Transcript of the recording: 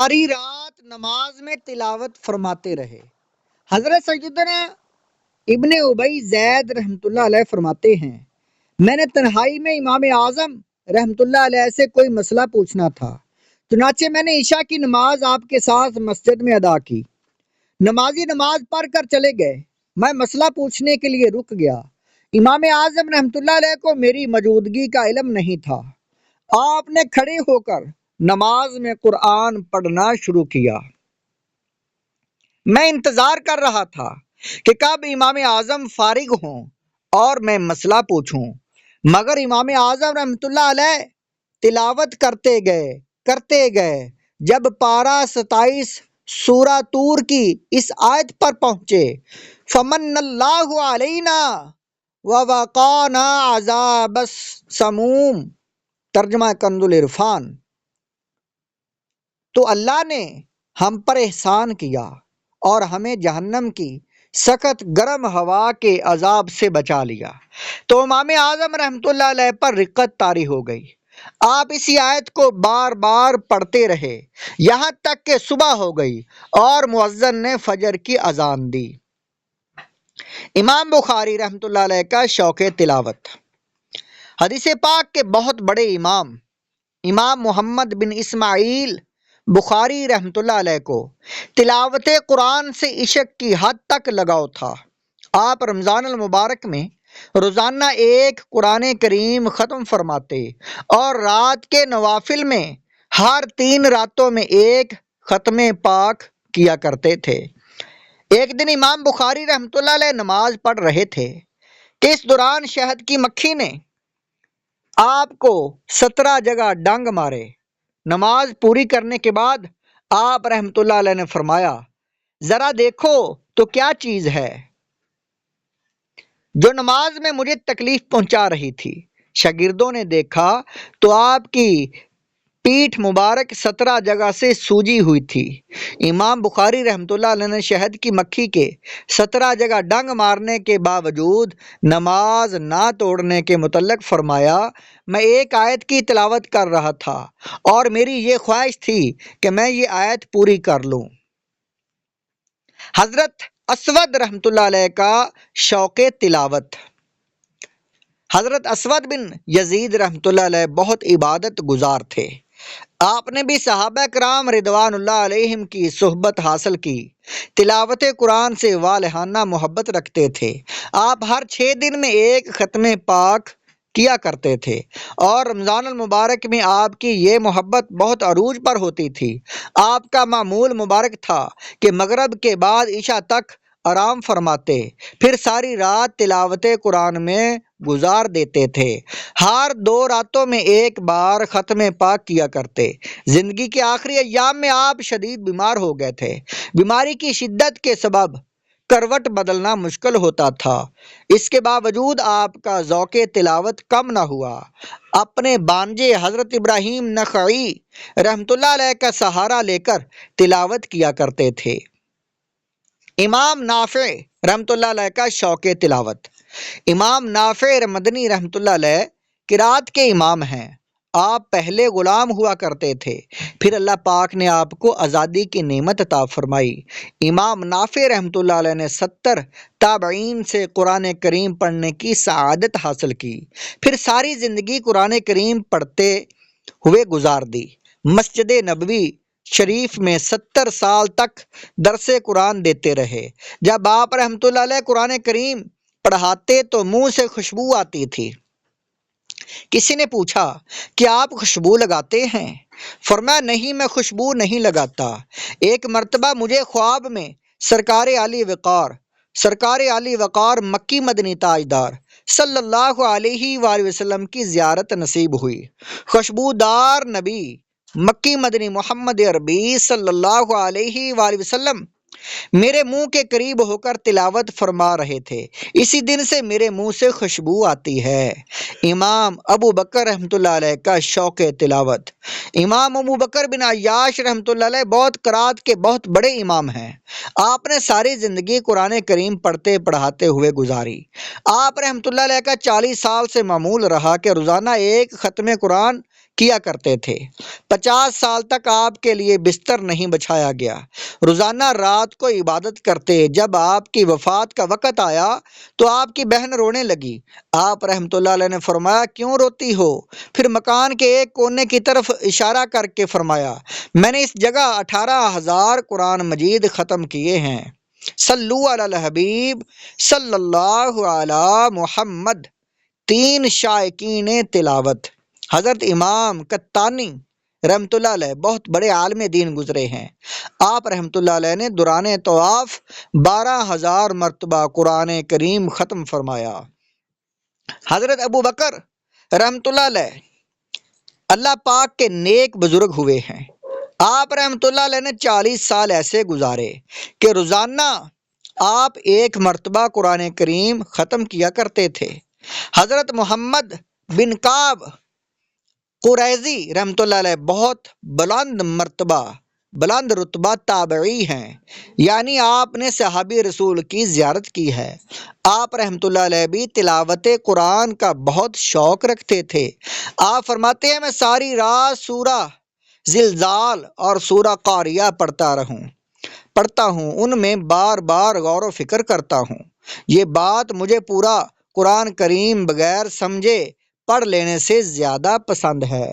ساری رات نماز میں تلاوت فرماتے رہے۔ حضرت سیدنا ابن ابی زید رحمۃ اللہ علیہ فرماتے ہیں، میں نے تنہائی میں امام اعظم رحمۃ اللہ علیہ سے کوئی مسئلہ پوچھنا تھا، چنانچہ میں نے عشاء کی نماز آپ کے ساتھ مسجد میں ادا کی۔ نمازی نماز پڑھ کر چلے گئے، میں مسئلہ پوچھنے کے لیے رک گیا۔ امام اعظم رحمۃ اللہ علیہ کو میری موجودگی کا علم نہیں تھا۔ آپ نے کھڑے ہو کر نماز میں قرآن پڑھنا شروع کیا۔ میں انتظار کر رہا تھا کہ کب امام اعظم فارغ ہوں اور میں مسئلہ پوچھوں، مگر امام اعظم رحمۃ اللہ علیہ تلاوت کرتے گئے جب پارہ 27 سورہ طور کی اس آیت پر پہنچے، فمن اللہ علینا ووقانا عذاب السموم، ترجمہ کنز العرفان، تو اللہ نے ہم پر احسان کیا اور ہمیں جہنم کی سخت گرم ہوا کے عذاب سے بچا لیا، تو امام اعظم رحمۃ اللہ علیہ پر رقت طاری ہو گئی۔ آپ اسی آیت کو بار بار پڑھتے رہے یہاں تک کہ صبح ہو گئی اور مؤذن نے فجر کی اذان دی۔ امام بخاری رحمۃ اللہ علیہ کا شوق تلاوت۔ حدیث پاک کے بہت بڑے امام محمد بن اسماعیل بخاری رحمۃ اللہ علیہ کو تلاوت قرآن سے عشق کی حد تک لگاؤ تھا۔ آپ رمضان المبارک میں روزانہ ایک قرآن کریم ختم فرماتے اور رات کے نوافل میں ہر 3 راتوں میں ایک ختم پاک کیا کرتے تھے۔ ایک دن امام بخاری رحمۃ اللہ علیہ نماز پڑھ رہے تھے کہ اس دوران شہد کی مکھی نے آپ کو 17 جگہ ڈنگ مارے۔ نماز پوری کرنے کے بعد آپ رحمۃ اللہ علیہ نے فرمایا، ذرا دیکھو تو کیا چیز ہے جو نماز میں مجھے تکلیف پہنچا رہی تھی۔ شاگردوں نے دیکھا تو آپ کی پیٹھ مبارک 17 جگہ سے سوجی ہوئی تھی۔ امام بخاری رحمۃ اللہ علیہ نے شہد کی مکھی کے 17 جگہ ڈنگ مارنے کے باوجود نماز نہ توڑنے کے متعلق فرمایا، میں ایک آیت کی تلاوت کر رہا تھا اور میری یہ خواہش تھی کہ میں یہ آیت پوری کر لوں۔ حضرت اسود رحمۃ اللہ علیہ کا شوق تلاوت۔ حضرت اسود بن یزید رحمۃ اللہ علیہ بہت عبادت گزار تھے۔ آپ نے بھی صحابہ کرام رضوان اللہ علیہم کی صحبت حاصل کی۔ تلاوت قرآن سے والہانہ محبت رکھتے تھے۔ آپ ہر 6 دن میں ایک ختم پاک کیا کرتے تھے اور رمضان المبارک میں آپ کی یہ محبت بہت عروج پر ہوتی تھی۔ آپ کا معمول مبارک تھا کہ مغرب کے بعد عشاء تک آرام فرماتے، پھر ساری رات تلاوت قرآن میں گزار دیتے تھے۔ ہر 2 راتوں میں ایک بار ختم پاک کیا کرتے۔ زندگی کے آخری ایام میں آپ شدید بیمار ہو گئے تھے۔ بیماری کی شدت کے سبب کروٹ بدلنا مشکل ہوتا تھا، اس کے باوجود آپ کا ذوق تلاوت کم نہ ہوا۔ اپنے بانجے حضرت ابراہیم نخعی رحمۃ اللہ علیہ کا سہارا لے کر تلاوت کیا کرتے تھے۔ امام نافع رحمۃ اللہ علیہ کا شوق تلاوت۔ امام نافع مدنی رحمۃ اللہ علیہ قرات کے امام ہیں۔ آپ پہلے غلام ہوا کرتے تھے، پھر اللہ پاک نے آپ کو آزادی کی نعمت عطا فرمائی۔ امام نافع رحمۃ اللہ علیہ نے 70 تابعین سے قرآن کریم پڑھنے کی سعادت حاصل کی، پھر ساری زندگی قرآن کریم پڑھتے ہوئے گزار دی۔ مسجد نبوی شریف میں 70 سال تک درس قرآن دیتے رہے۔ جب آپ رحمۃ اللہ علیہ قرآن کریم پڑھاتے تو منہ سے خوشبو آتی تھی۔ کسی نے پوچھا کہ آپ خوشبو لگاتے ہیں؟ فرمایا، نہیں، میں خوشبو نہیں لگاتا۔ ایک مرتبہ مجھے خواب میں سرکار علی وقار مکی مدنی تاجدار صلی اللہ علیہ وآلہ وسلم کی زیارت نصیب ہوئی۔ خوشبودار نبی مکی مدنی محمد عربی صلی اللہ علیہ وآلہ وسلم میرے منہ کے قریب ہو کر تلاوت فرما رہے تھے۔ اسی دن سے میرے منہ سے خوشبو آتی ہے۔ امام ابو بکر رحمۃ اللہ علیہ کا شوق تلاوت۔ امام ابو بکر بن عیاش رحمۃ اللہ علیہ بہت قرات کے بہت بڑے امام ہیں۔ آپ نے ساری زندگی قرآن کریم پڑھتے پڑھاتے ہوئے گزاری۔ آپ رحمۃ اللہ علیہ کا 40 سال سے معمول رہا کہ روزانہ ایک ختم قرآن کیا کرتے تھے۔ 50 سال تک آپ کے لیے بستر نہیں بچھایا گیا، روزانہ رات کو عبادت کرتے۔ جب آپ کی وفات کا وقت آیا تو آپ کی بہن رونے لگی۔ آپ رحمۃ اللہ علیہ نے فرمایا کیوں روتی ہو؟ پھر مکان کے ایک کونے کی طرف اشارہ کر کے فرمایا میں نے اس جگہ 18,000 قرآن مجید ختم کیے ہیں۔ صلو علی الحبیب صلی اللہ علی محمد۔ 3 شائقین تلاوت۔ حضرت امام قطانی رحمۃ اللہ علیہ بہت بڑے عالم دین گزرے ہیں۔ آپ رحمۃ اللہ علیہ نے دوران طواف 12,000 مرتبہ قرآن کریم ختم فرمایا۔ حضرت ابو بکر رحمۃ اللہ علیہ اللہ پاک کے نیک بزرگ ہوئے ہیں۔ آپ رحمۃ اللہ علیہ نے 40 سال ایسے گزارے کہ روزانہ آپ 1 مرتبہ قرآن کریم ختم کیا کرتے تھے۔ حضرت محمد بن کعب قریظی رحمۃ اللہ علیہ بہت بلند رتبہ تابعی ہیں، یعنی آپ نے صحابی رسول کی زیارت کی ہے۔ آپ رحمۃ اللہ علیہ بھی تلاوت قرآن کا بہت شوق رکھتے تھے۔ آپ فرماتے ہیں میں ساری رات سورہ زلزال اور سورہ قاریہ پڑھتا ہوں، ان میں بار بار غور و فکر کرتا ہوں۔ یہ بات مجھے پورا قرآن کریم بغیر سمجھے پڑھ لینے سے زیادہ پسند ہے۔